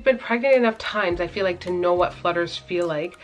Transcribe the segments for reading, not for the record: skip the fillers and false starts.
I've been pregnant enough times, I feel like, to know what flutters feel like.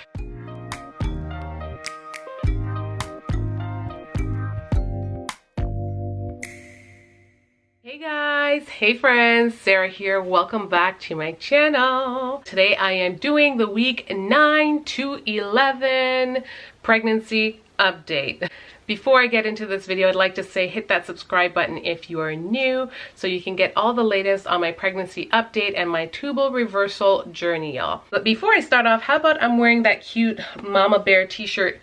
Hey guys, hey friends, Sarah here. Welcome back to my channel. Today I am doing the week 9 to 11 pregnancy update. Before I get into this video, I'd like to say hit that subscribe button if you are new so you can get all the latest on my pregnancy update and my tubal reversal journey, y'all. But before I start off, how about I'm wearing that cute mama bear t-shirt,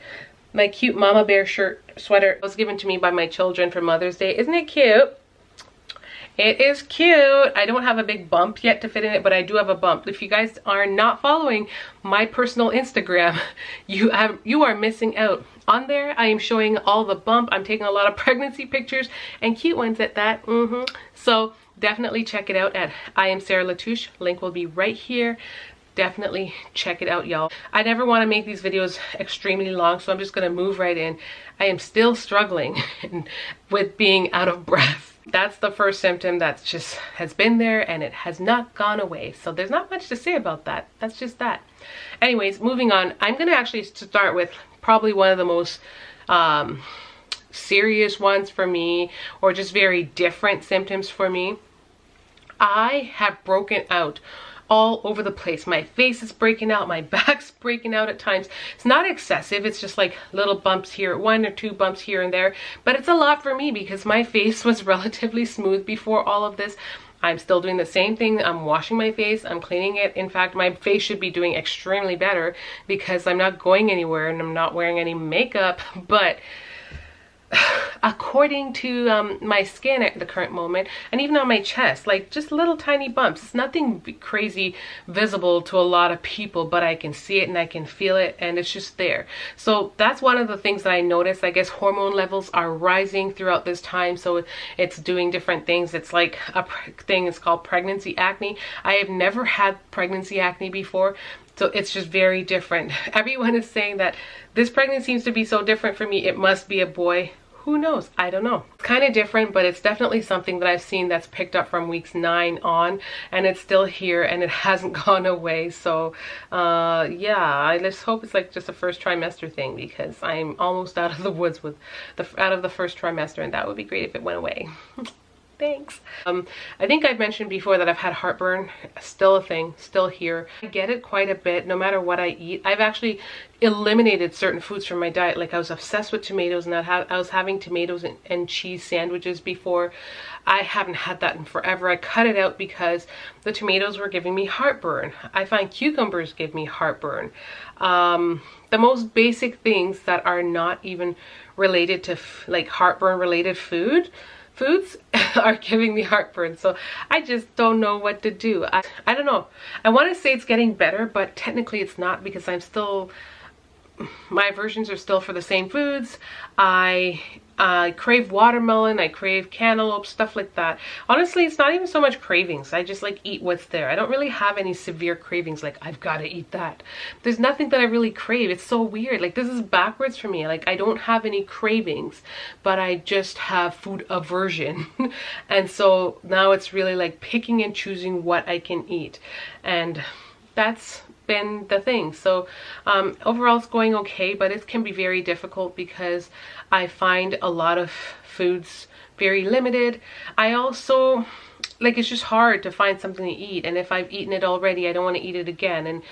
my cute mama bear sweater was given to me by my children for Mother's Day. Isn't it cute? It is cute. I don't have a big bump yet to fit in it, but I do have a bump. If you guys are not following my personal Instagram, you are missing out. On there, I am showing all the bump. I'm taking a lot of pregnancy pictures and cute ones at that. So definitely check it out at I am Sarah Latouche. Link will be right here. Definitely check it out, y'all. I never want to make these videos extremely long, so I'm just going to move right in. I am still struggling with being out of breath. That's the first symptom that just has been there and it has not gone away. So there's not much to say about that. That's just that. Anyways, moving on. I'm going to actually start with probably one of the most serious ones for me, or just very different symptoms for me. I have broken out all over the place. My face is breaking out, my back's breaking out at times. It's not excessive, it's just like little bumps here, 1 or 2 bumps here and there, but it's a lot for me because my face was relatively smooth before all of this. I'm still doing the same thing. I'm washing my face, I'm cleaning it. In fact, my face should be doing extremely better because I'm not going anywhere and I'm not wearing any makeup, but according to my skin at the current moment, and even on my chest, like just little tiny bumps. It's nothing crazy visible to a lot of people, but I can see it and I can feel it, and it's just there. So that's one of the things that I noticed. I guess hormone levels are rising throughout this time, so it's doing different things. It's like a thing, it's called pregnancy acne. I have never had pregnancy acne before, so it's just very different. Everyone is saying that this pregnancy seems to be so different for me. It must be a boy. Who knows? I don't know. It's kind of different, but it's definitely something that I've seen that's picked up from weeks 9 on, and it's still here and it hasn't gone away. So yeah, I just hope it's like just a first trimester thing, because I'm almost out of the woods with out of the first trimester, and that would be great if it went away. Thanks. I think I've mentioned before that I've had heartburn. Still a thing, still here. I get it quite a bit no matter what I eat. I've actually eliminated certain foods from my diet. Like I was obsessed with tomatoes, and I was having tomatoes and cheese sandwiches before. I haven't had that in forever. I cut it out because the tomatoes were giving me heartburn. I find cucumbers give me heartburn. The most basic things that are not even related to like heartburn related foods are giving me heartburn. So I just don't know what to do. I don't know. I want to say it's getting better, but technically it's not, because I'm still, my aversions are still for the same foods. I crave watermelon, I crave cantaloupe, stuff like that. Honestly, it's not even so much cravings. I just like eat what's there. I don't really have any severe cravings like I've got to eat that. There's nothing that I really crave. It's so weird. Like this is backwards for me. Like I don't have any cravings, but I just have food aversion. And so now it's really like picking and choosing what I can eat. And that's been the thing. So overall it's going okay, but it can be very difficult because I find a lot of foods very limited. I also like, it's just hard to find something to eat, and if I've eaten it already, I don't want to eat it again. And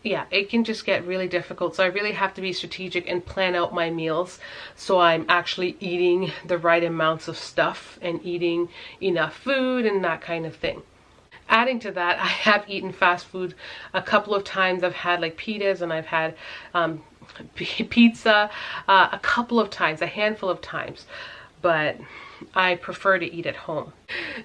yeah, it can just get really difficult. So I really have to be strategic and plan out my meals so I'm actually eating the right amounts of stuff and eating enough food and that kind of thing. Adding to that, I have eaten fast food a couple of times. I've had like pitas, and I've had pizza a couple of times, a handful of times, but I prefer to eat at home.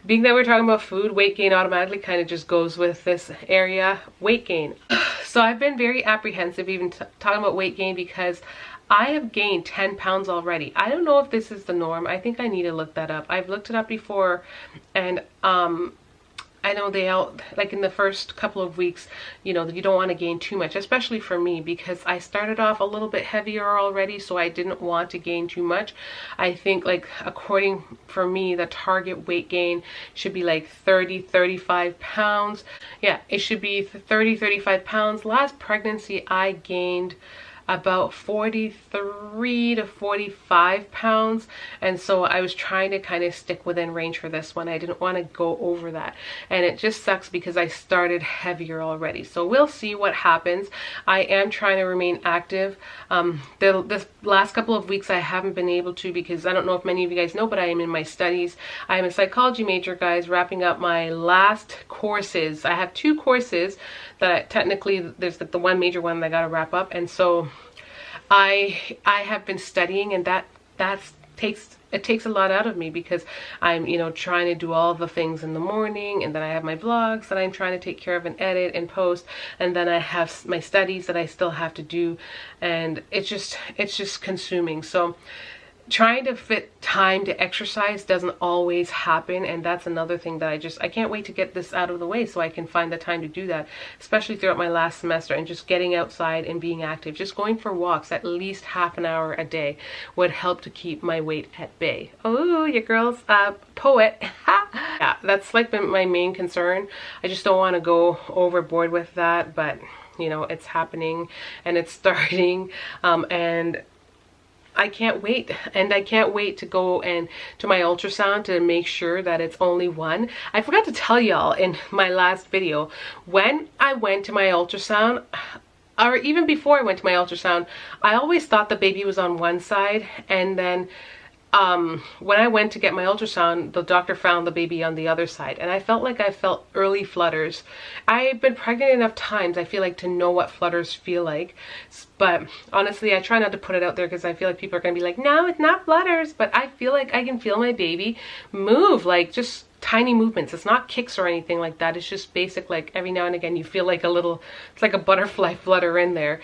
Being that we're talking about food, weight gain automatically kind of just goes with this area, weight gain. So I've been very apprehensive even talking about weight gain, because I have gained 10 pounds already. I don't know if this is the norm. I think I need to look that up. I've looked it up before, and I know they out, like in the first couple of weeks, you know, you don't want to gain too much, especially for me, because I started off a little bit heavier already, so I didn't want to gain too much. I think, like, according for me, the target weight gain should be like 30-35 pounds. Yeah, it should be 30-35 pounds. Last pregnancy I gained about 43 to 45 pounds, and so I was trying to kind of stick within range for this one. I didn't want to go over that, and it just sucks because I started heavier already. So we'll see what happens. I am trying to remain active. This last couple of weeks I haven't been able to, because I don't know if many of you guys know, but I am in my studies. I am a psychology major, guys, wrapping up my last courses. I have 2 courses that technically, there's like the one major one that I got to wrap up, and so I have been studying, and that takes a lot out of me, because I'm, you know, trying to do all the things in the morning, and then I have my vlogs that I'm trying to take care of and edit and post, and then I have my studies that I still have to do, and it's just consuming. So trying to fit time to exercise doesn't always happen, and that's another thing that I can't wait to get this out of the way so I can find the time to do that, especially throughout my last semester. And just getting outside and being active, just going for walks at least half an hour a day would help to keep my weight at bay. Oh, your girl's a poet. Yeah, that's like my main concern. I just don't want to go overboard with that, but you know, it's happening and it's starting, and I can't wait, and I can't wait to go and to my ultrasound to make sure that it's only one. I forgot to tell y'all in my last video, when I went to my ultrasound, or even before I went to my ultrasound, I always thought the baby was on one side, and then when I went to get my ultrasound, the doctor found the baby on the other side, and I felt like I felt early flutters. I've been pregnant enough times, I feel like, to know what flutters feel like, but honestly I try not to put it out there because I feel like people are gonna be like, no, it's not flutters, but I feel like I can feel my baby move, like just tiny movements. It's not kicks or anything like that. It's just basic, like every now and again you feel like a little, it's like a butterfly flutter in there.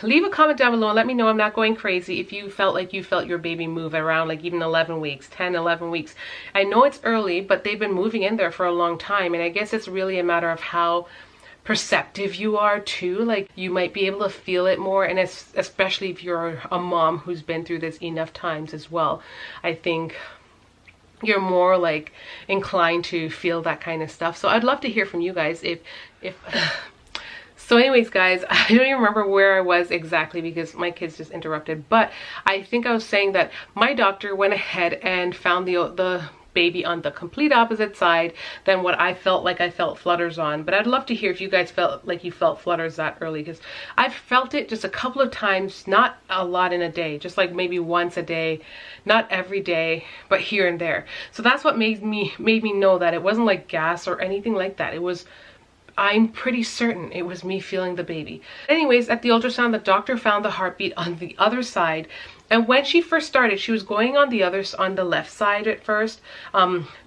Leave a comment down below and let me know I'm not going crazy if you felt like you felt your baby move around like even 11 weeks, 10, 11 weeks. I know it's early, but they've been moving in there for a long time, and I guess it's really a matter of how perceptive you are too. Like, you might be able to feel it more, and especially if you're a mom who's been through this enough times as well. I think you're more like inclined to feel that kind of stuff. So I'd love to hear from you guys if So anyways, guys, I don't even remember where I was exactly because my kids just interrupted, but I think I was saying that my doctor went ahead and found the baby on the complete opposite side than what I felt like I felt flutters on. But I'd love to hear if you guys felt like you felt flutters that early, because I've felt it just a couple of times, not a lot in a day, just like maybe once a day, not every day, but here and there. So that's what made me know that it wasn't like gas or anything like that. It was, I'm pretty certain it was me feeling the baby. Anyways, at the ultrasound, the doctor found the heartbeat on the other side. And when she first started, she was going on the left side at first.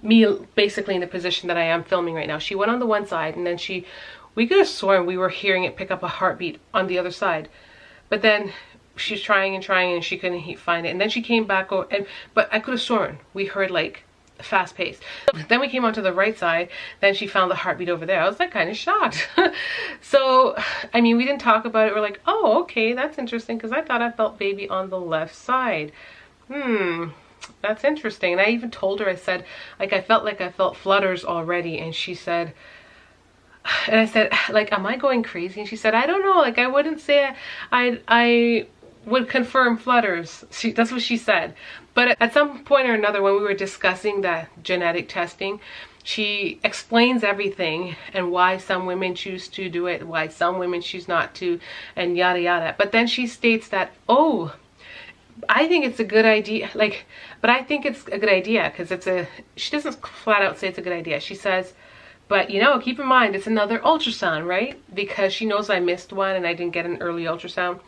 Me basically in the position that I am filming right now. She went on the one side, and then we could have sworn we were hearing it pick up a heartbeat on the other side. But then she's trying and she couldn't find it. And then she came back, but I could have sworn we heard like fast pace. Then we came onto the right side, then she found the heartbeat over there. I was like kind of shocked. So I mean, we didn't talk about it. We're like, oh, okay, that's interesting, because I thought I felt baby on the left side. That's interesting. And I even told her, I said, like, I felt flutters already, and she said, and I said, like, am I going crazy? And she said, I don't know, like, I wouldn't say I would confirm flutters. That's what she said. But at some point or another, when we were discussing that genetic testing, she explains everything and why some women choose to do it, why some women choose not to, and yada yada. But then she states that, oh, I think it's a good idea, like, but I think it's a good idea because she doesn't flat out say it's a good idea. She says, but you know, keep in mind, it's another ultrasound, right? Because she knows I missed one and I didn't get an early ultrasound.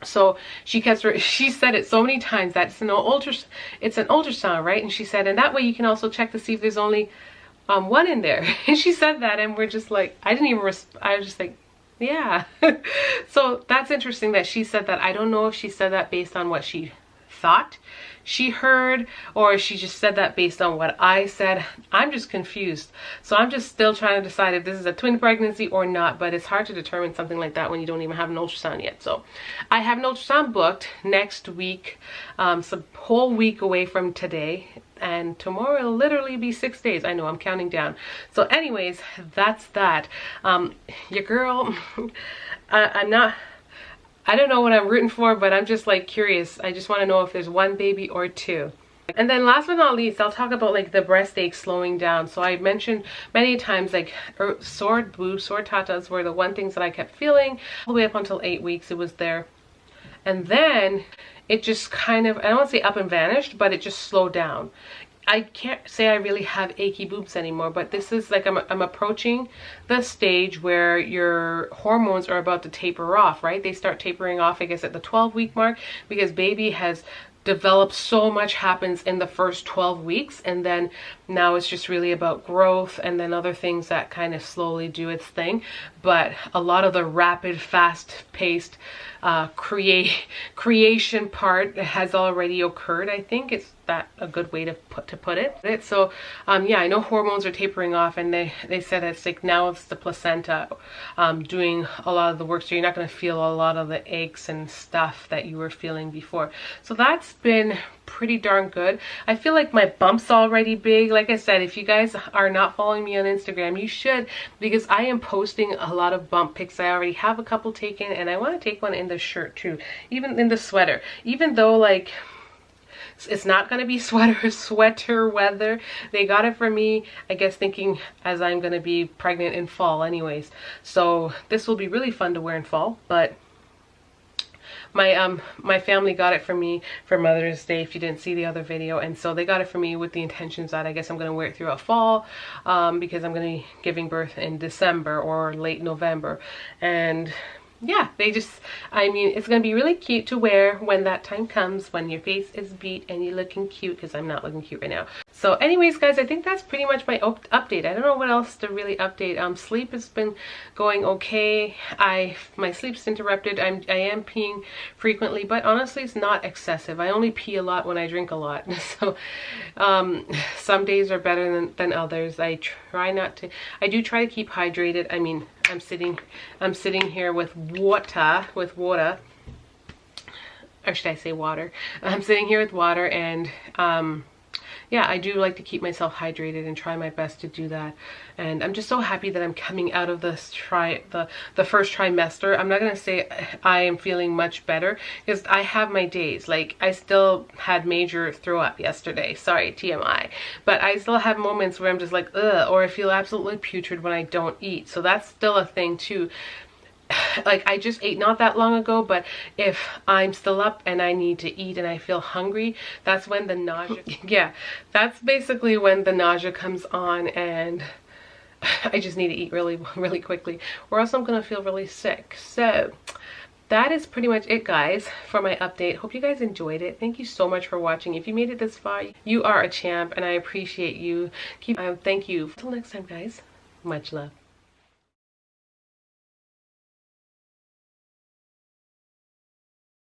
So she said it so many times that it's an ultrasound, right? And she said, and that way you can also check to see if there's only one in there. And she said that, and we're just like, I was just like, yeah. So that's interesting that she said that. I don't know if she said that based on what she thought she heard, or she just said that based on what I said. I'm just confused. So I'm just still trying to decide if this is a twin pregnancy or not, but it's hard to determine something like that when you don't even have an ultrasound yet. So I have an ultrasound booked next week, so a whole week away from today, and tomorrow it'll literally be 6 days. I know, I'm counting down. So anyways, that's that. Your girl, I don't know what I'm rooting for, but I'm just like curious. I just want to know if there's one baby or two. And then last but not least, I'll talk about like the breast ache slowing down. So I mentioned many times like sore boobs, sore tatas were the one things that I kept feeling all the way up until 8 weeks. It was there. And then it just kind of, I don't want to say up and vanished, but it just slowed down. I can't say I really have achy boobs anymore, but this is like I'm approaching the stage where your hormones are about to taper off, right? They start tapering off, I guess, at the 12-week mark, because baby has developed, so much happens in the first 12 weeks, and then now it's just really about growth and then other things that kind of slowly do its thing. But a lot of the rapid, fast-paced creation part has already occurred. I think it's that a good way to put it. So yeah, I know hormones are tapering off, and they said it's like now it's the placenta doing a lot of the work, so you're not going to feel a lot of the aches and stuff that you were feeling before. So that's been pretty darn good. I feel like my bump's already big. Like I said, if you guys are not following me on Instagram, you should, because I am posting a lot of bump pics. I already have a couple taken, and I want to take one in the shirt too, even in the sweater, even though like it's not going to be sweater weather. They got it for me, I guess, thinking as I'm going to be pregnant in fall anyways. So this will be really fun to wear in fall. But my family got it for me for Mother's Day, if you didn't see the other video, and so they got it for me with the intentions that I guess I'm going to wear it throughout fall, because I'm going to be giving birth in December or late November. And yeah, I mean, it's going to be really cute to wear when that time comes, when your face is beat and you're looking cute, because I'm not looking cute right now. So anyways, guys, I think that's pretty much my update. I don't know what else to really update. Sleep has been going okay. My sleep's interrupted. I am peeing frequently, but honestly, it's not excessive. I only pee a lot when I drink a lot. So some days are better than others. I do try to keep hydrated. I mean, I'm sitting here with water, or should I say water? I'm sitting here with water, and yeah, I do like to keep myself hydrated and try my best to do that. And I'm just so happy that I'm coming out of this the first trimester. I'm not gonna say I am feeling much better, because I have my days. Like, I still had major throw up yesterday. Sorry, TMI. But I still have moments where I'm just like, ugh, or I feel absolutely putrid when I don't eat. So that's still a thing too. Like, I just ate not that long ago, but if I'm still up and I need to eat and I feel hungry, that's when the nausea, yeah, that's basically when the nausea comes on, and I just need to eat really, really quickly, or else I'm gonna feel really sick. So that is pretty much it, guys, for my update. Hope you guys enjoyed it. Thank you so much for watching. If you made it this far, you are a champ, and I appreciate you. Thank you. Until next time, guys, much love.